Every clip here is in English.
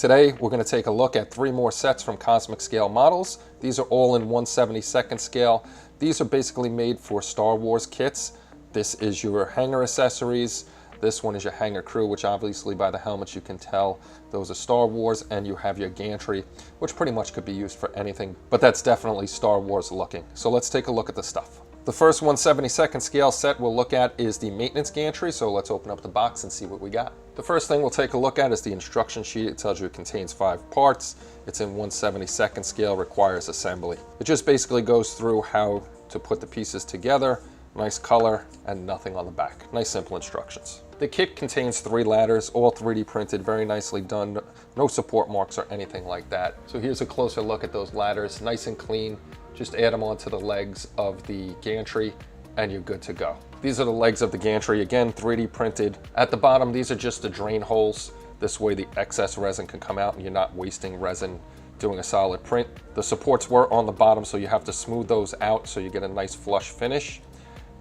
Today, we're going to take a look at 3 more sets from Cozmic Scale Models. These are all in 1/72nd scale. These are basically made for Star Wars kits. This is your Hangar Accessories. This one is your Hangar Crew, which obviously by the helmets you can tell those are Star Wars, and you have your Gantry, which pretty much could be used for anything, but that's definitely Star Wars looking. So let's take a look at the stuff. The first 1/72nd scale set we'll look at is the maintenance gantry, so let's open up the box and see what we got. The first thing we'll take a look at is the instruction sheet. It tells you it contains 5 parts. It's in 1/72nd scale, requires assembly. It just basically goes through how to put the pieces together. Nice color and nothing on the back. Nice simple instructions. The kit contains 3 ladders, all 3D printed, very nicely done. No support marks or anything like that. So here's a closer look at those ladders, nice and clean. Just add them onto the legs of the gantry and you're good to go. These are the legs of the gantry, again 3D printed. At the bottom, these are just the drain holes. This way the excess resin can come out and you're not wasting resin doing a solid print. The supports were on the bottom, so you have to smooth those out so you get a nice flush finish.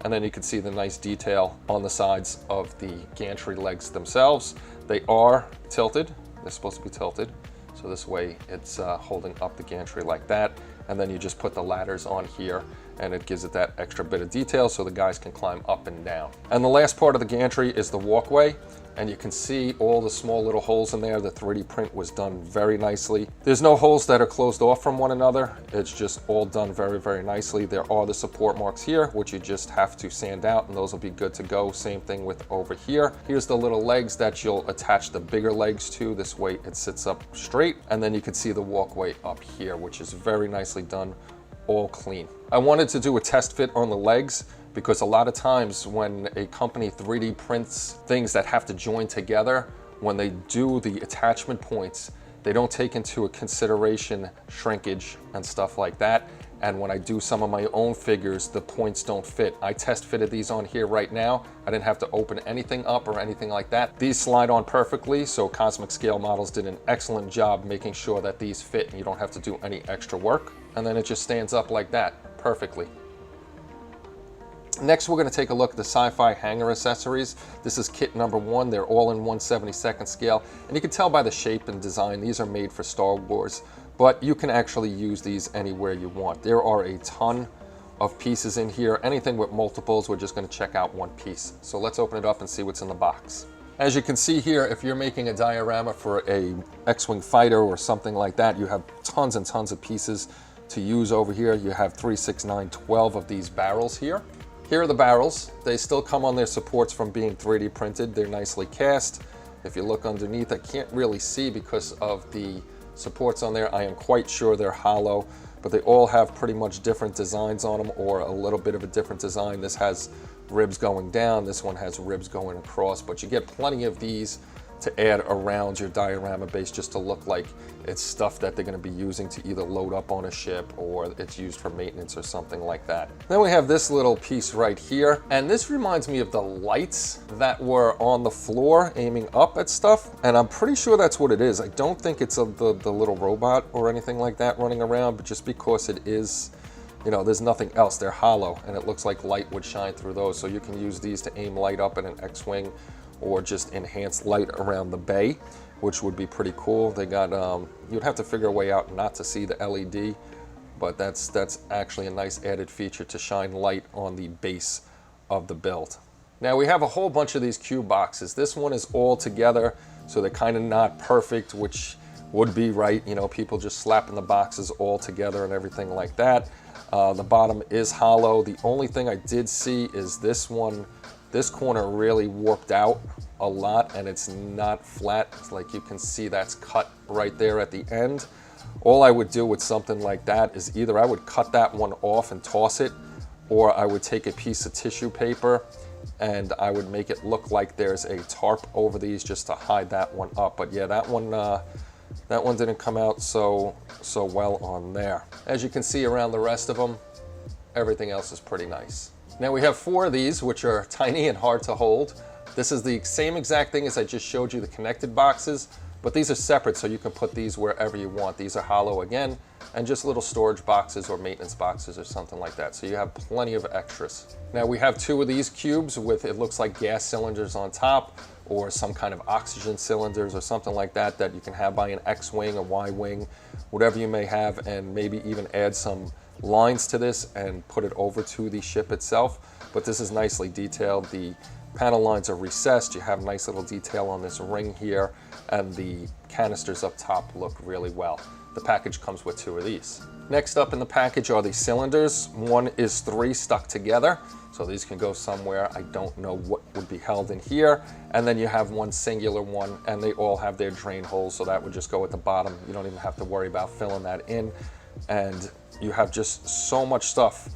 And then you can see the nice detail on the sides of the gantry legs themselves. They are tilted. They're supposed to be tilted. So this way it's holding up the gantry like that. And then you just put the ladders on here and it gives it that extra bit of detail so the guys can climb up and down. And the last part of the gantry is the walkway. And you can see all the small little holes in there. The 3D print was done very nicely. There's no holes that are closed off from one another. It's just all done very, very nicely. There are the support marks here, which you just have to sand out, and those will be good to go. Same thing with over here. Here's the little legs that you'll attach the bigger legs to. This way it sits up straight. And then you can see the walkway up here, which is very nicely done, all clean. I wanted to do a test fit on the legs, because a lot of times when a company 3D prints things that have to join together, when they do the attachment points, they don't take into consideration shrinkage and stuff like that. And when I do some of my own figures, the points don't fit. I test fitted these on here right now. I didn't have to open anything up or anything like that. These slide on perfectly, so Cozmic Scale Models did an excellent job making sure that these fit and you don't have to do any extra work. And then it just stands up like that perfectly. Next, we're going to take a look at the Sci-Fi Hangar Accessories. This is kit number 1. They're all in 1/72nd scale. And you can tell by the shape and design, these are made for Star Wars. But you can actually use these anywhere you want. There are a ton of pieces in here. Anything with multiples, we're just going to check out one piece. So let's open it up and see what's in the box. As you can see here, if you're making a diorama for a X-Wing fighter or something like that, you have tons and tons of pieces to use over here. You have 3, 6, 9, 12 of these barrels here. Here are the barrels. They still come on their supports from being 3D printed. They're nicely cast. If you look underneath, I can't really see because of the supports on there. I am quite sure they're hollow, but they all have pretty much different designs on them, or a little bit of a different design. This has ribs going down. This one has ribs going across, but you get plenty of these to add around your diorama base just to look like it's stuff that they're going to be using to either load up on a ship or it's used for maintenance or something like that. Then we have this little piece right here, and this reminds me of the lights that were on the floor aiming up at stuff, and I'm pretty sure that's what it is. I don't think it's the little robot or anything like that running around, but just because it is, you know, there's nothing else. They're hollow and it looks like light would shine through those, so you can use these to aim light up at an X-Wing or just enhance light around the bay, which would be pretty cool. They got, you'd have to figure a way out not to see the LED, but that's actually a nice added feature to shine light on the base of the build. Now we have a whole bunch of these cube boxes. This one is all together, so they're kind of not perfect, which would be right. You know, people just slapping the boxes all together and everything like that. The bottom is hollow. The only thing I did see is this one. This corner really warped out a lot and it's not flat. It's like you can see that's cut right there at the end. All I would do with something like that is either I would cut that one off and toss it, or I would take a piece of tissue paper and I would make it look like there's a tarp over these just to hide that one up. But yeah, that one didn't come out so well on there. As you can see around the rest of them, everything else is pretty nice. Now we have 4 of these, which are tiny and hard to hold. This is the same exact thing as I just showed you, the connected boxes, but these are separate, so you can put these wherever you want. These are hollow again, and just little storage boxes or maintenance boxes or something like that. So you have plenty of extras. Now we have 2 of these cubes with, it looks like gas cylinders on top, or some kind of oxygen cylinders or something like that that you can have by an X-wing, a Y-wing, whatever you may have, and maybe even add some lines to this and put it over to the ship itself. But this is nicely detailed. The panel lines are recessed. You have nice little detail on this ring here, and the canisters up top look really well. The package comes with 2 of these. Next up in the package are the cylinders. One is 3 stuck together, so these can go somewhere. I don't know what would be held in here. And then you have one singular one, and they all have their drain holes, so that would just go at the bottom. You don't even have to worry about filling that in. And you have just so much stuff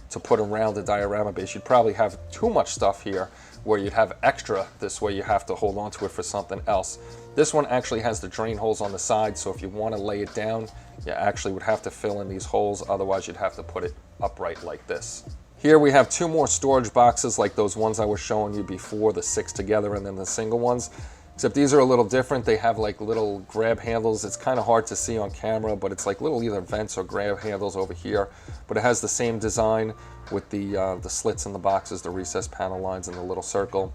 to put around the diorama base. You'd probably have too much stuff here where you'd have extra. This way you have to hold on to it for something else. This one actually has the drain holes on the side, so if you want to lay it down, you actually would have to fill in these holes. Otherwise you'd have to put it upright like this. Here we have 2 more storage boxes like those ones I was showing you before, the 6 together and then the single ones. Except these are a little different. They have like little grab handles. It's kind of hard to see on camera, but it's like little either vents or grab handles over here. But it has the same design with the slits in the boxes, the recessed panel lines, and the little circle.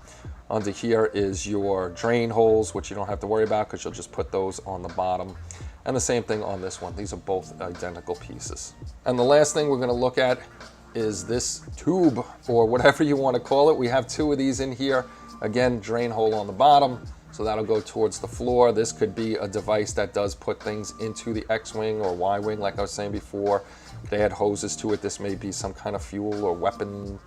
Under here is your drain holes, which you don't have to worry about because you'll just put those on the bottom. And the same thing on this one. These are both identical pieces. And the last thing we're going to look at is this tube, or whatever you want to call it. We have 2 of these in here. Again, drain hole on the bottom, so that'll go towards the floor. This could be a device that does put things into the X-wing or Y-wing, like I was saying before. They add hoses to it. This may be some kind of fuel or weapons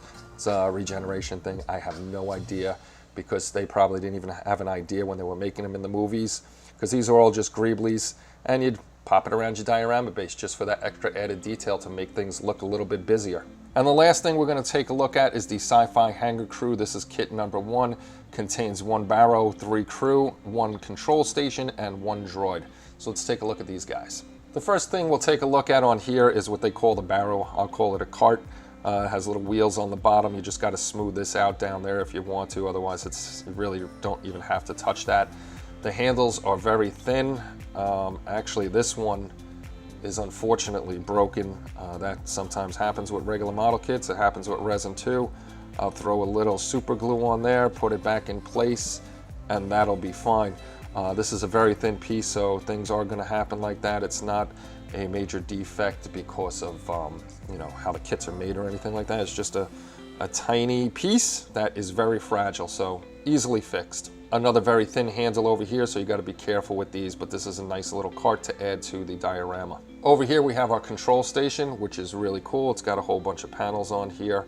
regeneration thing. I have no idea, because they probably didn't even have an idea when they were making them in the movies, because these are all just greeblies, and you'd pop it around your diorama base just for that extra added detail to make things look a little bit busier. And the last thing we're going to take a look at is the Sci-Fi Hangar Crew. This is kit number 1. Contains 1 barrow, 3 crew, 1 control station, and 1 droid. So let's take a look at these guys. The first thing we'll take a look at on here is what they call the barrow. I'll call it a cart. It has little wheels on the bottom. You just got to smooth this out down there if you want to. Otherwise, you really don't even have to touch that. The handles are very thin. Actually, this one is unfortunately broken. That sometimes happens with regular model kits. It happens with resin too. I'll throw a little super glue on there, put it back in place, and that'll be fine. This is a very thin piece, so things are going to happen like that. It's not a major defect because of you know, how the kits are made or anything like that. It's just a tiny piece that is very fragile, so easily fixed. Another very thin handle over here, so you got to be careful with these, but this is a nice little cart to add to the diorama. Over here we have our control station, which is really cool. It's got a whole bunch of panels on here,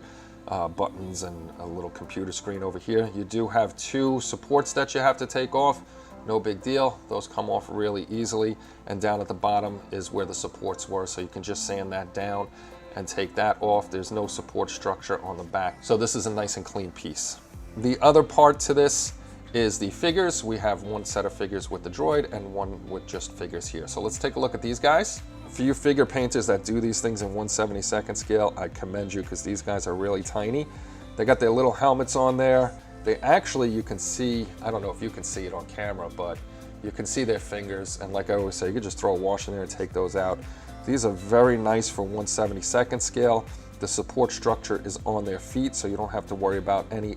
buttons, and a little computer screen over here. You do have 2 supports that you have to take off. No big deal. Those come off really easily. And down at the bottom is where the supports were, so you can just sand that down and take that off. There's no support structure on the back, so this is a nice and clean piece. The other part to this is the figures. We have 1 set of figures with the droid and 1 with just figures here. So let's take a look at these guys. For you figure painters that do these things in 1/72 scale, I commend you, because these guys are really tiny. They got their little helmets on there. They actually, you can see, I don't know if you can see it on camera, but you can see their fingers. And like I always say, you could just throw a wash in there and take those out. These are very nice for 1/72 scale. The support structure is on their feet, so you don't have to worry about any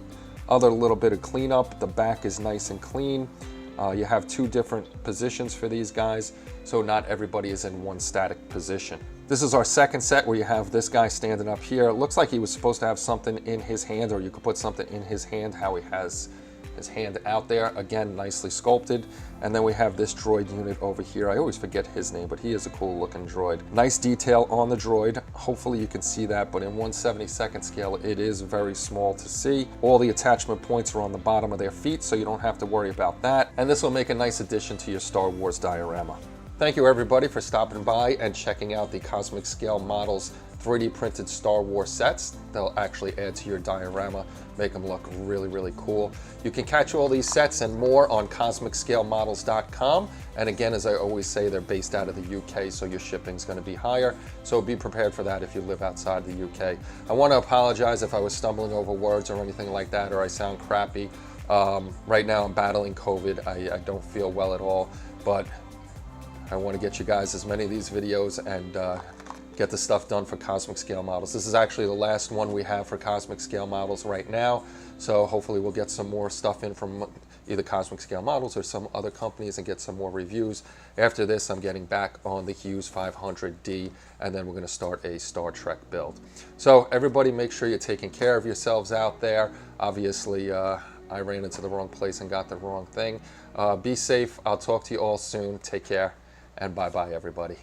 other little bit of cleanup. The back is nice and clean. You have 2 different positions for these guys, so not everybody is in one static position. This is our second set, where you have this guy standing up here. It looks like he was supposed to have something in his hand, or you could put something in his hand, how he has his hand out there. Again, nicely sculpted. And then we have this droid unit over here. I always forget his name, but he is a cool looking droid. Nice detail on the droid. Hopefully you can see that, but in 1/72 scale, it is very small to see. All the attachment points are on the bottom of their feet, so you don't have to worry about that. And this will make a nice addition to your Star Wars diorama. Thank you everybody for stopping by and checking out the Cozmic Scale Models 3D printed Star Wars sets. They'll actually add to your diorama, make them look really, really cool. You can catch all these sets and more on CozmicScaleModels.com. And again, as I always say, they're based out of the UK, so your shipping's gonna be higher. So be prepared for that if you live outside the UK. I wanna apologize if I was stumbling over words or anything like that, or I sound crappy. Right now I'm battling COVID. I don't feel well at all, but I want to get you guys as many of these videos and get the stuff done for Cozmic Scale Models. This is actually the last one we have for Cozmic Scale Models right now, so hopefully we'll get some more stuff in from either Cosmic Scale Models or some other companies and get some more reviews. After this, I'm getting back on the Hughes 500D, and then we're going to start a Star Trek build. So everybody, make sure you're taking care of yourselves out there. Obviously, I ran into the wrong place and got the wrong thing. Be safe. I'll talk to you all soon. Take care, and bye-bye, everybody.